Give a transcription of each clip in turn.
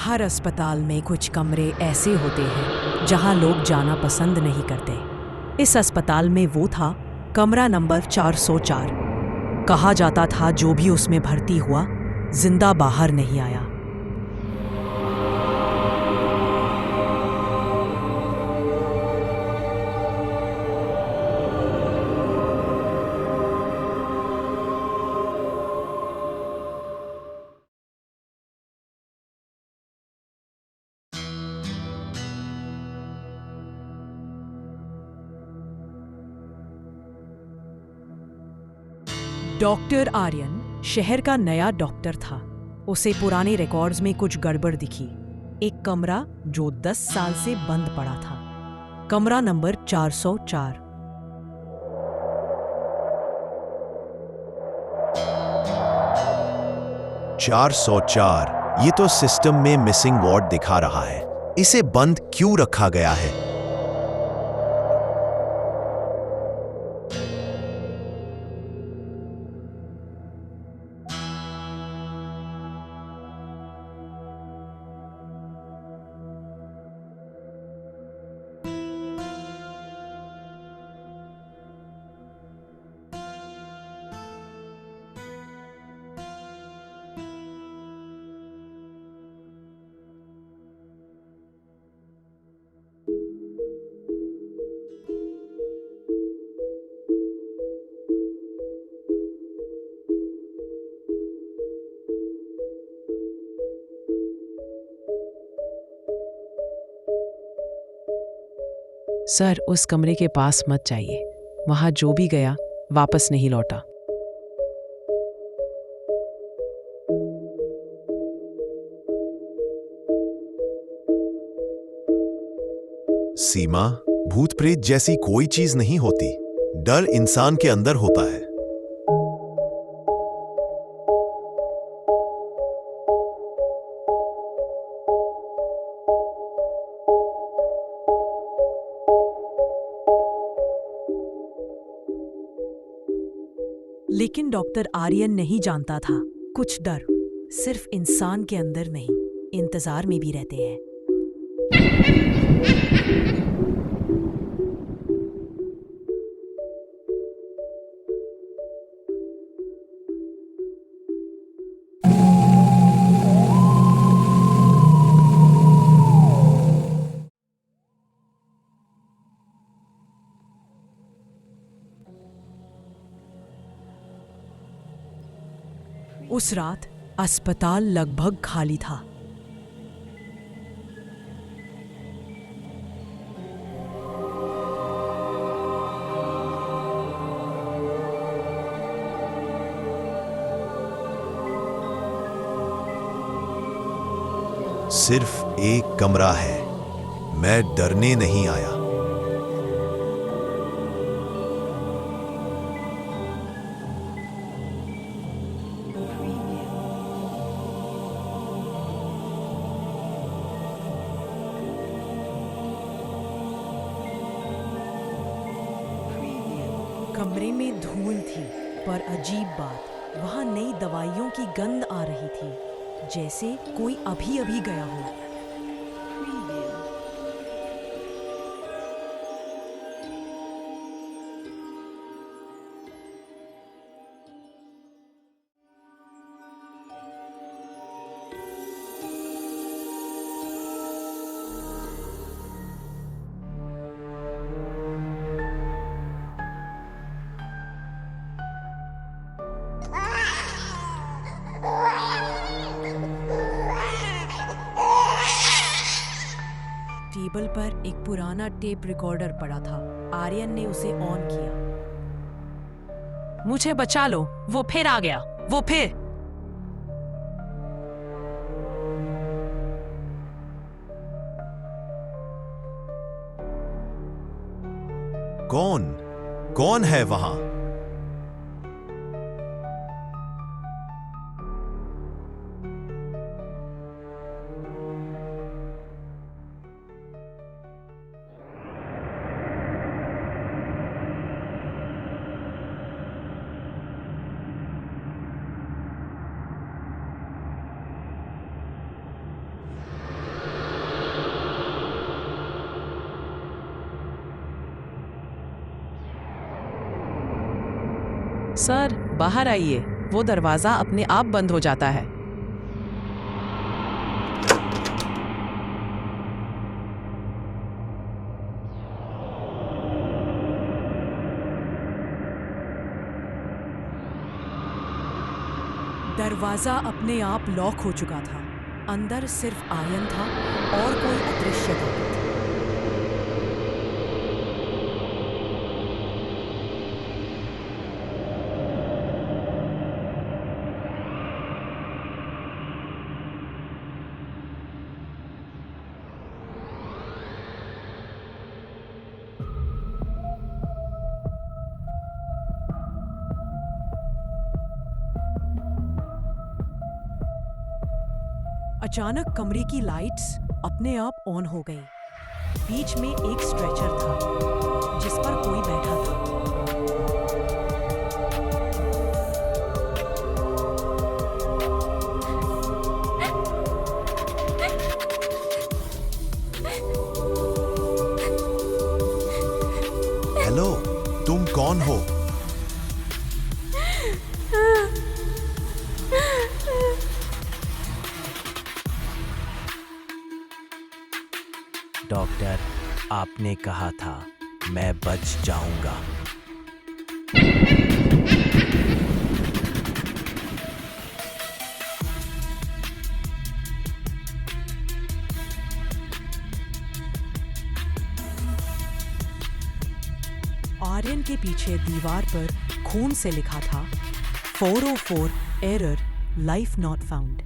हर अस्पताल में कुछ कमरे ऐसे होते हैं जहां लोग जाना पसंद नहीं करते। इस अस्पताल में वो था कमरा नंबर 404। कहा जाता था जो भी उसमें भर्ती हुआ जिंदा बाहर नहीं आया। डॉक्टर आर्यन शहर का नया डॉक्टर था। उसे पुराने रिकॉर्ड्स में कुछ गड़बड़ दिखी। एक कमरा जो 10 साल से बंद पड़ा था, कमरा नंबर 404। चार सौ चार, ये तो सिस्टम में मिसिंग वार्ड दिखा रहा है। इसे बंद क्यों रखा गया है? सर, उस कमरे के पास मत जाइए। वहां जो भी गया वापस नहीं लौटा। सीमा, भूत प्रेत जैसी कोई चीज नहीं होती। डर इंसान के अंदर होता है। लेकिन डॉक्टर आर्यन नहीं जानता था, कुछ डर सिर्फ इंसान के अंदर नहीं, इंतजार में भी रहते हैं। उस रात अस्पताल लगभग खाली था। सिर्फ एक कमरा है। मैं डरने नहीं आया। कमरे में धूल थी, पर अजीब बात, वहां नई दवाइयों की गंध आ रही थी, जैसे कोई अभी अभी गया हो। टेबल पर एक पुराना टेप रिकॉर्डर पड़ा था। आर्यन ने उसे ऑन किया। मुझे बचा लो, वो फिर आ गया, वो फिर। कौन कौन है वहां? सर, बाहर आइए। वो दरवाजा अपने आप बंद हो जाता है। दरवाजा अपने आप लॉक हो चुका था। अंदर सिर्फ आर्यन था और कोई अदृश्य ताकत। अचानक कमरे की लाइट्स अपने आप ऑन हो गई। बीच में एक स्ट्रेचर था जिस पर कोई बैठा था। हेलो, तुम कौन हो? डॉक्टर, आपने कहा था मैं बच जाऊंगा। आर्यन के पीछे दीवार पर खून से लिखा था 404 एरर, लाइफ नॉट फाउंड।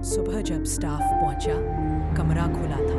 सुबह जब स्टाफ पहुंचा, कमरा खुला था।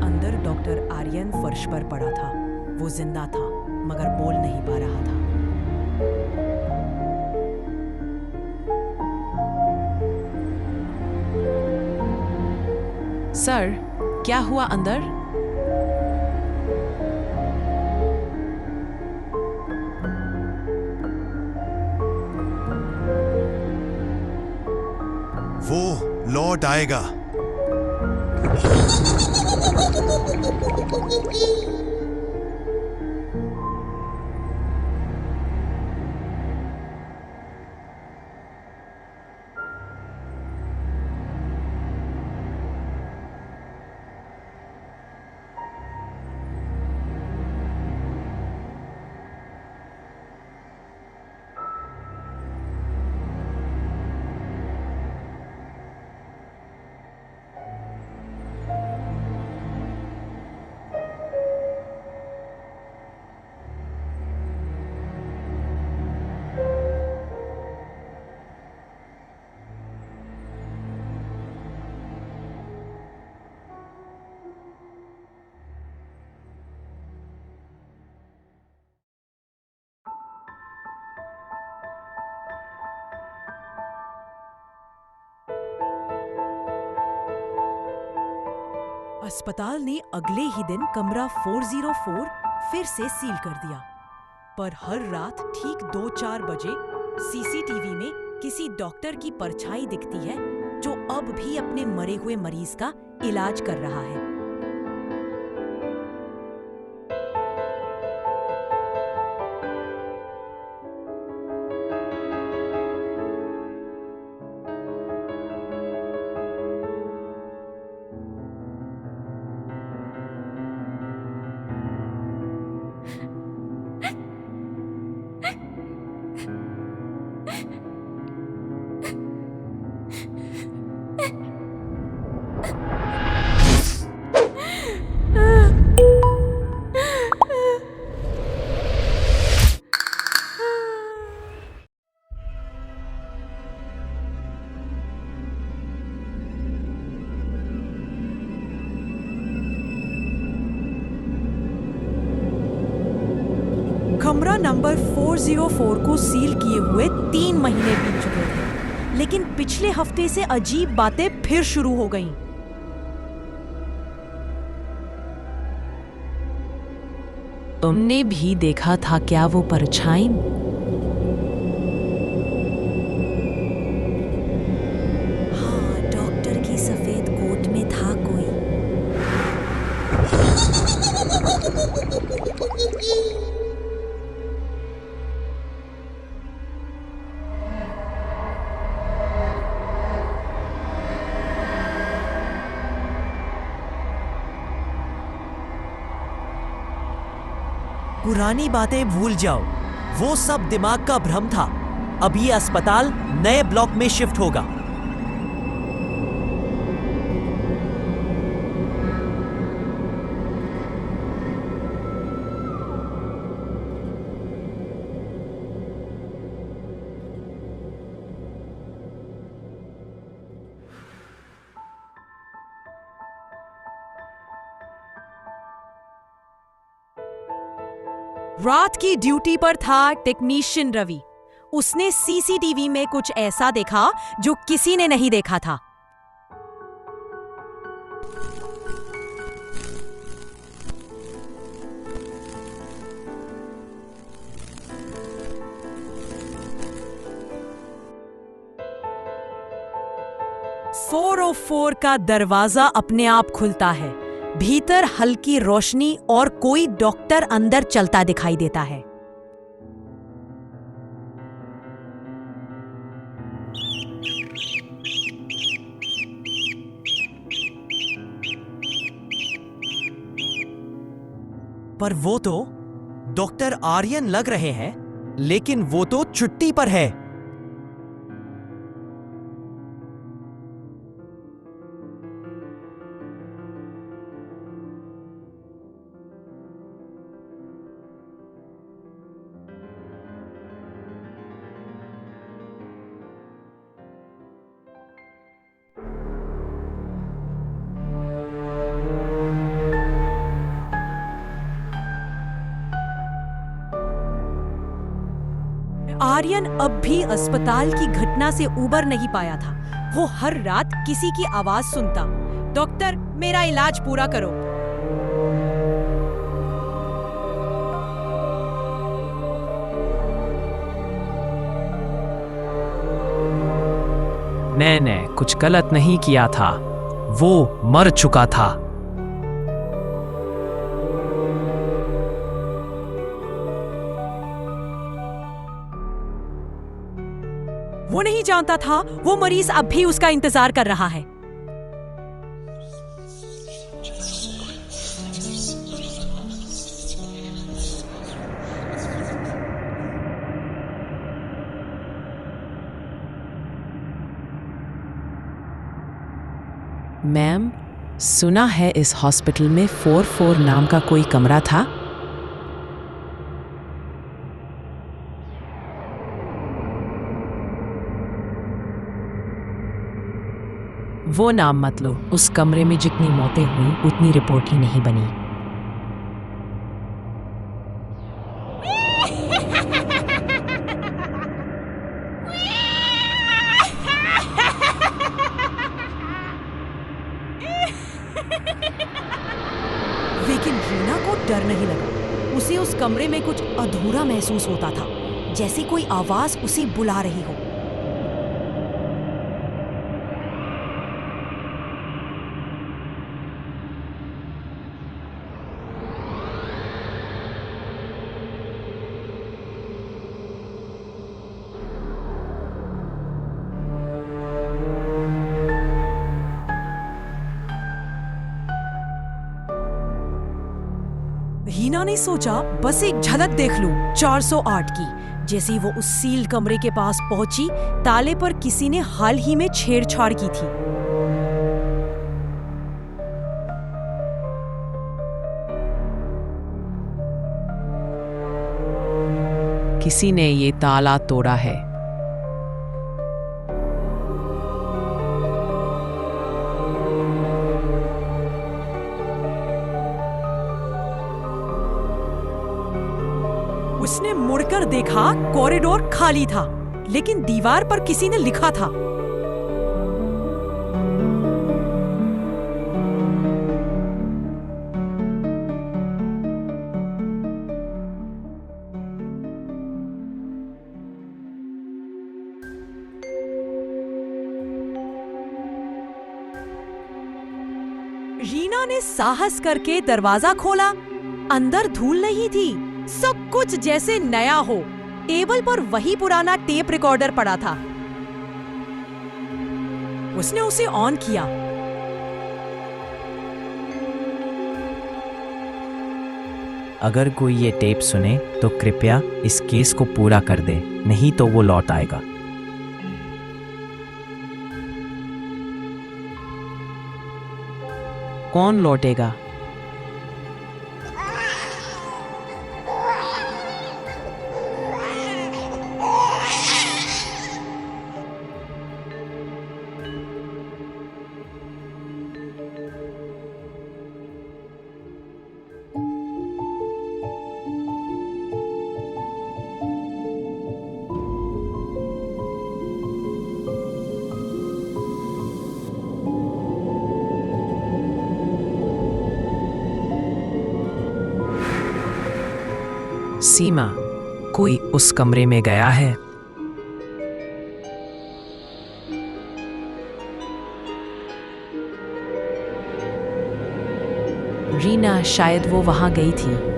अंदर डॉक्टर आर्यन फर्श पर पड़ा था। वो जिंदा था मगर बोल नहीं पा रहा था। सर, क्या हुआ अंदर? वो लौट आएगा। अस्पताल ने अगले ही दिन कमरा 404 फिर से सील कर दिया। पर हर रात ठीक 2-4 बजे सीसीटीवी में किसी डॉक्टर की परछाई दिखती है जो अब भी अपने मरे हुए मरीज का इलाज कर रहा है। कमरा नंबर 404 को सील किए हुए 3 महीने बीत चुके थे। लेकिन पिछले हफ्ते से अजीब बातें फिर शुरू हो गईं। तुमने भी देखा था क्या वो परछाई? हाँ, डॉक्टर की सफेद कोट में था कोई। पुरानी बातें भूल जाओ, वो सब दिमाग का भ्रम था। अब ये अस्पताल नए ब्लॉक में शिफ्ट होगा। रात की ड्यूटी पर था टेक्नीशियन रवि। उसने सीसीटीवी में कुछ ऐसा देखा जो किसी ने नहीं देखा था। फोर का दरवाजा अपने आप खुलता है। भीतर हल्की रोशनी और कोई डॉक्टर अंदर चलता दिखाई देता है। पर वो तो डॉक्टर आर्यन लग रहे हैं, लेकिन वो तो छुट्टी पर है। आर्यन अब भी अस्पताल की घटना से उबर नहीं पाया था। वो हर रात किसी की आवाज सुनता, डॉक्टर मेरा इलाज पूरा करो। मैंने कुछ गलत नहीं किया था, वो मर चुका था। वो नहीं जानता था वो मरीज अब भी उसका इंतजार कर रहा है। मैम, सुना है इस हॉस्पिटल में 44 नाम का कोई कमरा था। वो नाम मत लो। उस कमरे में जितनी मौतें हुई उतनी रिपोर्ट ही नहीं बनी। लेकिन रीना को डर नहीं लगा। उसे उस कमरे में कुछ अधूरा महसूस होता था, जैसे कोई आवाज उसे बुला रही हो। हीना ने सोचा बस एक झलक देख लूं 408 की। जैसे ही वो उस सील कमरे के पास पहुंची, ताले पर किसी ने हाल ही में छेड़छाड़ की थी। किसी ने ये ताला तोड़ा है। उसने मुड़कर देखा, कॉरिडोर खाली था। लेकिन दीवार पर किसी ने लिखा था। रीना ने साहस करके दरवाजा खोला। अंदर धूल नहीं थी, सब कुछ जैसे नया हो। टेबल पर वही पुराना टेप रिकॉर्डर पड़ा था। उसने उसे ऑन किया। अगर कोई ये टेप सुने तो कृपया इस केस को पूरा कर दे, नहीं तो वो लौट आएगा। कौन लौटेगा? सीमा, कोई उस कमरे में गया है? रीना शायद वो वहां गई थी।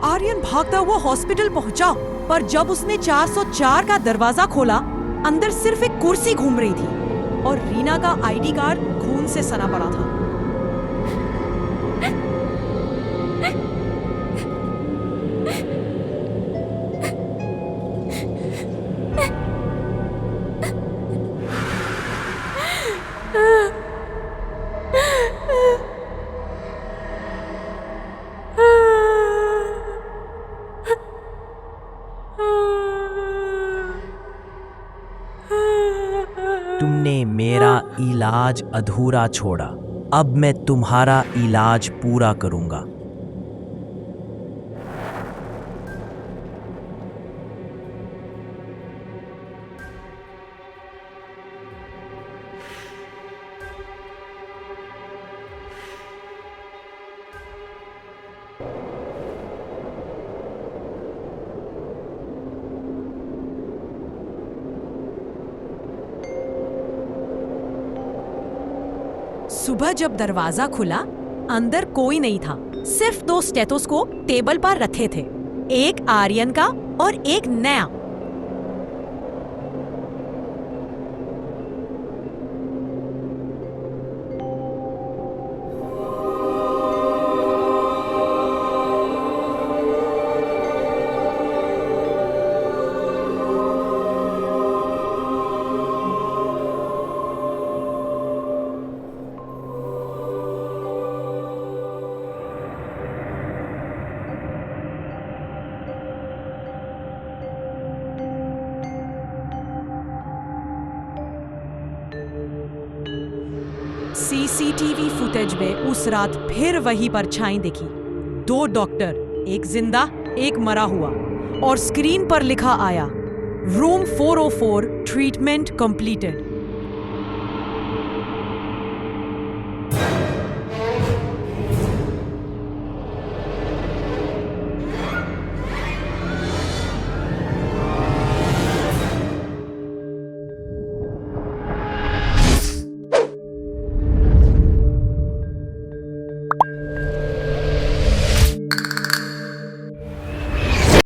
आर्यन भागता हुआ हॉस्पिटल पहुंचा, पर जब उसने 404 का दरवाजा खोला, अंदर सिर्फ एक कुर्सी घूम रही थी और रीना का आईडी कार्ड खून से सना पड़ा था। तुमने मेरा इलाज अधूरा छोड़ा, अब मैं तुम्हारा इलाज पूरा करूंगा। सुबह जब दरवाजा खुला, अंदर कोई नहीं था। सिर्फ 2 स्टेथोस्कोप टेबल पर रखे थे, एक आर्यन का और एक नया। सीसीटीवी फुटेज में उस रात फिर वही परछाई दिखी। 2 डॉक्टर, एक जिंदा एक मरा हुआ, और स्क्रीन पर लिखा आया, रूम 404 ट्रीटमेंट कंप्लीटेड।